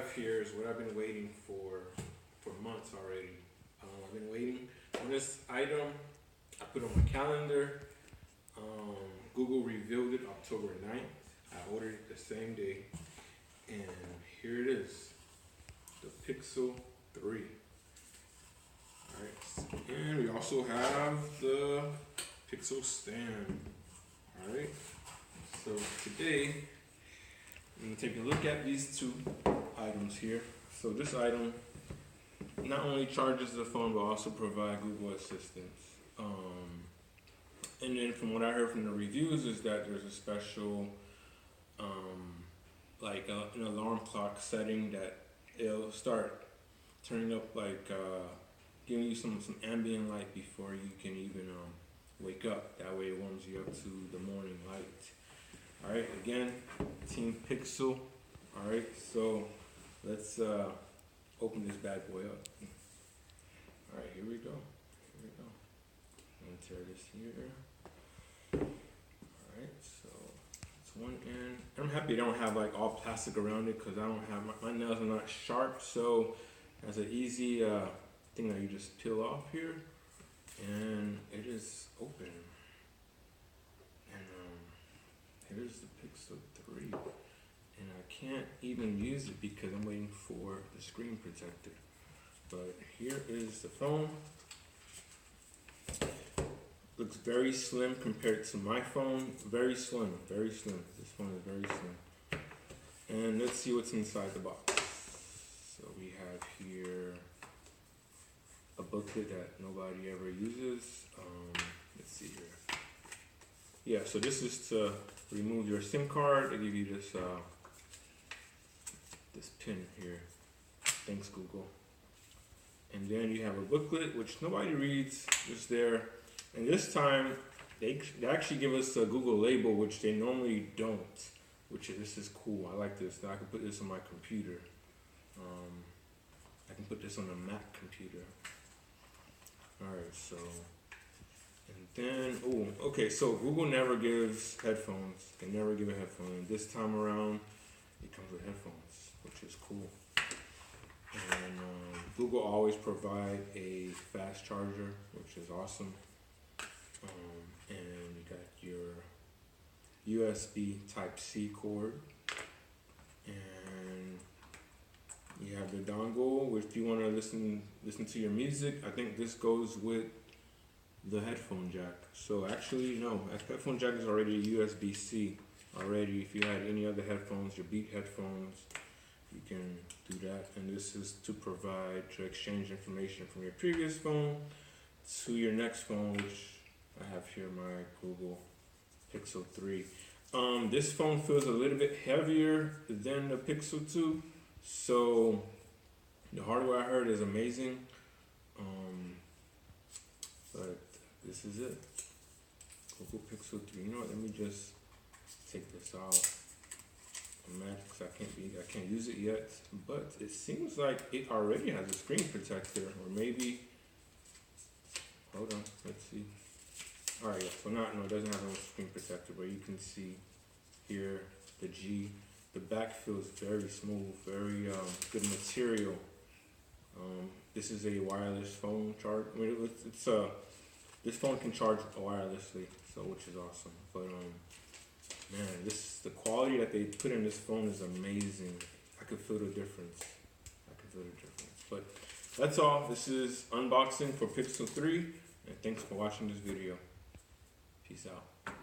have here is what I've been waiting for months already. I've been waiting on this item. I put it on my calendar. Google revealed it October 9th. I ordered it the same day. And here it is, the Pixel 3. Alright, and we also have the Pixel stand. Alright, so today I'm going to take a look at these two items here. So this item not only charges the phone but also provide Google Assistance. And then from what I heard from the reviews is that there's a special like an alarm clock setting that it'll start turning up, like giving you some ambient light before you can even wake up. That way it warms you up to the morning light. Alright, again, Team Pixel. Alright, so let's open this bad boy up. Alright, here we go. I'm gonna tear this here. Alright, so it's one end. I'm happy they don't have like all plastic around it because I don't have, my nails are not sharp, so that's an easy thing that you just peel off here. And it is open. And here's the Pixel 3. And I can't even use it because I'm waiting for the screen protector. But here is the phone. Looks very slim compared to my phone. Very slim, very slim. This phone is very slim. And let's see what's inside the box. So we have here a booklet that nobody ever uses. Let's see here. Yeah, so this is to remove your SIM card. They give you this this pin here. Thanks, Google. And then you have a booklet which nobody reads. It's there. And this time they actually give us a Google label, which they normally don't. This is cool. I like this. Now I can put this on my computer. I can put this on a Mac computer. Alright, so, and then, okay, so Google never gives headphones. They never give a headphone. This time around, it comes with headphones, which is cool. And Google always provide a fast charger, which is awesome. And you got your USB Type-C cord. And you have the dongle, if you want to listen to your music. I think this goes with the headphone jack. So actually, no, headphone jack is already a USB-C already. If you had any other headphones, your Beat headphones, you can do that. And this is to exchange information from your previous phone to your next phone, which I have here, my Google Pixel 3. This phone feels a little bit heavier than the Pixel 2. So the hardware I heard is amazing, but this is it. Google Pixel 3. You know what? Let me just take this off. I'm mad because I can't use it yet. But it seems like it already has a screen protector, or maybe. Hold on. Let's see. All right. Yeah, so no, it doesn't have no screen protector, but you can see here the G. The back feels very smooth, very good material. This is a wireless phone charge. I mean, this phone can charge wirelessly, so which is awesome. But man, the quality that they put in this phone is amazing. I could feel the difference. But that's all. This is unboxing for Pixel 3, and thanks for watching this video. Peace out.